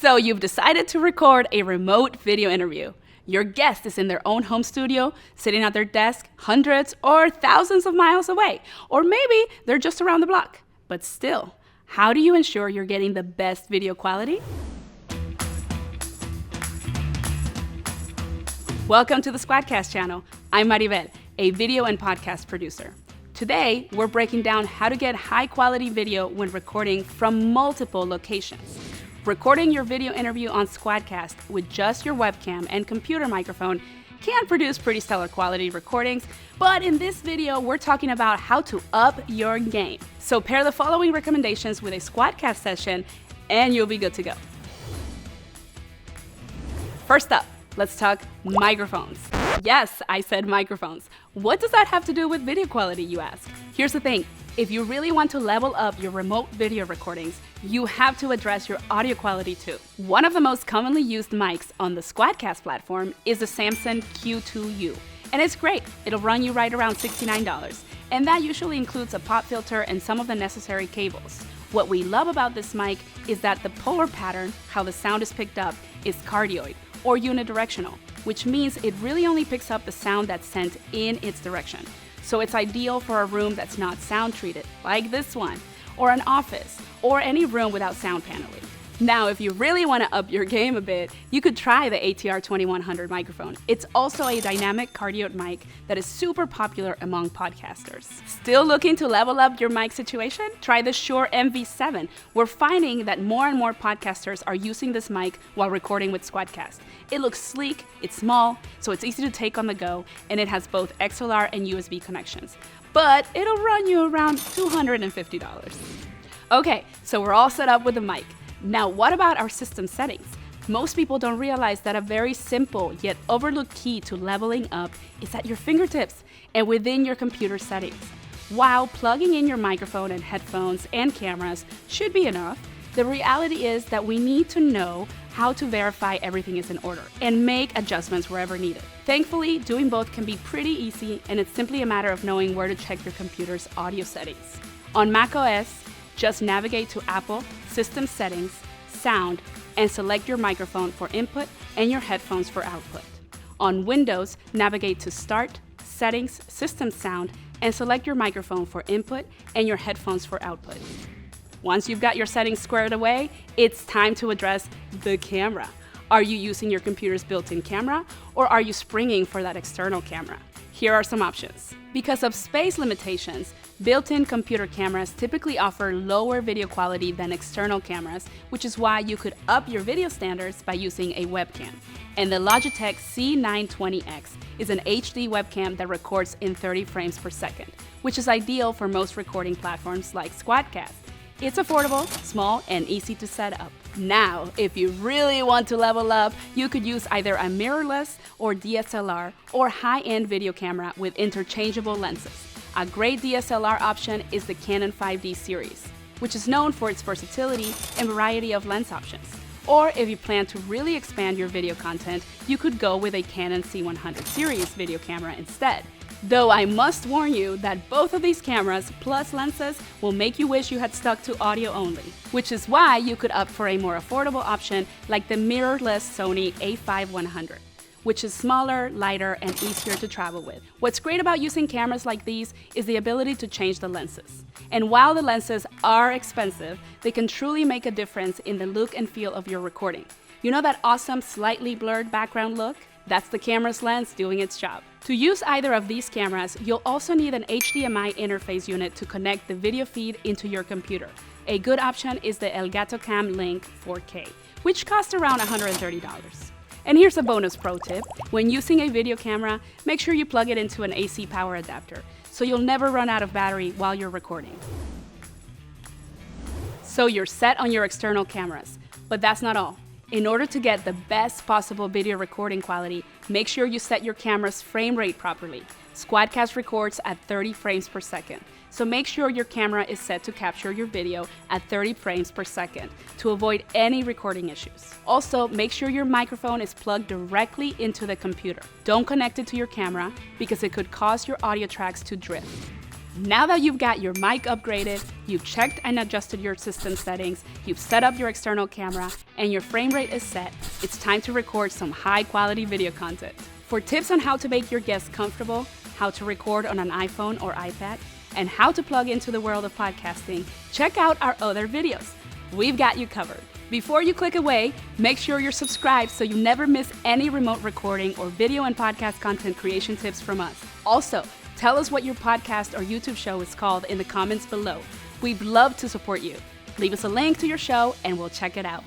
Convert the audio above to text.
So you've decided to record a remote video interview. Your guest is in their own home studio, sitting at their desk hundreds or thousands of miles away. Or maybe they're just around the block. But still, how do you ensure you're getting the best video quality? Welcome to the SquadCast channel. I'm Maribel, a video and podcast producer. Today, we're breaking down how to get high-quality video when recording from multiple locations. Recording your video interview on SquadCast with just your webcam and computer microphone can produce pretty stellar quality recordings, but in this video, we're talking about how to up your game. So pair the following recommendations with a SquadCast session, and you'll be good to go. First up, let's talk microphones. Yes, I said microphones. What does that have to do with video quality, you ask? Here's the thing. If you really want to level up your remote video recordings, you have to address your audio quality too. One of the most commonly used mics on the SquadCast platform is the Samson Q2U. And it's great. It'll run you right around $69. And that usually includes a pop filter and some of the necessary cables. What we love about this mic is that the polar pattern, how the sound is picked up, is cardioid or unidirectional, which means it really only picks up the sound that's sent in its direction. So it's ideal for a room that's not sound treated, like this one, or an office, or any room without sound paneling. Now, if you really want to up your game a bit, you could try the ATR 2100 microphone. It's also a dynamic cardioid mic that is super popular among podcasters. Still looking to level up your mic situation? Try the Shure MV7. We're finding that more and more podcasters are using this mic while recording with SquadCast. It looks sleek, it's small, so it's easy to take on the go, and it has both XLR and USB connections. But it'll run you around $250. Okay, so we're all set up with the mic. Now, what about our system settings? Most people don't realize that a very simple yet overlooked key to leveling up is at your fingertips and within your computer settings. While plugging in your microphone and headphones and cameras should be enough, the reality is that we need to know how to verify everything is in order and make adjustments wherever needed. Thankfully, doing both can be pretty easy, and it's simply a matter of knowing where to check your computer's audio settings. On macOS, just navigate to Apple, System Settings, Sound, and select your microphone for input and your headphones for output. On Windows, navigate to Start, Settings, System Sound, and select your microphone for input and your headphones for output. Once you've got your settings squared away, it's time to address the camera. Are you using your computer's built-in camera, or are you springing for that external camera? Here are some options. Because of space limitations, built-in computer cameras typically offer lower video quality than external cameras, which is why you could up your video standards by using a webcam. And the Logitech C920x is an HD webcam that records in 30 frames per second, which is ideal for most recording platforms like SquadCast. It's affordable, small, and easy to set up. Now, if you really want to level up, you could use either a mirrorless or DSLR or high-end video camera with interchangeable lenses. A great DSLR option is the Canon 5D series, which is known for its versatility and variety of lens options. Or if you plan to really expand your video content, you could go with a Canon C100 series video camera instead. Though I must warn you that both of these cameras plus lenses will make you wish you had stuck to audio only, which is why you could opt for a more affordable option like the mirrorless Sony a5-100, which is smaller, lighter, and easier to travel with. What's great about using cameras like these is the ability to change the lenses. And while the lenses are expensive, they can truly make a difference in the look and feel of your recording. You know that awesome, slightly blurred background look? That's the camera's lens doing its job. To use either of these cameras, you'll also need an HDMI interface unit to connect the video feed into your computer. A good option is the Elgato Cam Link 4K, which costs around $130. And here's a bonus pro tip. When using a video camera, make sure you plug it into an AC power adapter, so you'll never run out of battery while you're recording. So you're set on your external cameras, but that's not all. In order to get the best possible video recording quality, make sure you set your camera's frame rate properly. SquadCast records at 30 frames per second, so make sure your camera is set to capture your video at 30 frames per second to avoid any recording issues. Also, make sure your microphone is plugged directly into the computer. Don't connect it to your camera because it could cause your audio tracks to drift. Now that you've got your mic upgraded, you've checked and adjusted your system settings, you've set up your external camera, and your frame rate is set, it's time to record some high-quality video content. For tips on how to make your guests comfortable, how to record on an iPhone or iPad, and how to plug into the world of podcasting, check out our other videos. We've got you covered. Before you click away, make sure you're subscribed so you never miss any remote recording or video and podcast content creation tips from us. Also, tell us what your podcast or YouTube show is called in the comments below. We'd love to support you. Leave us a link to your show and we'll check it out.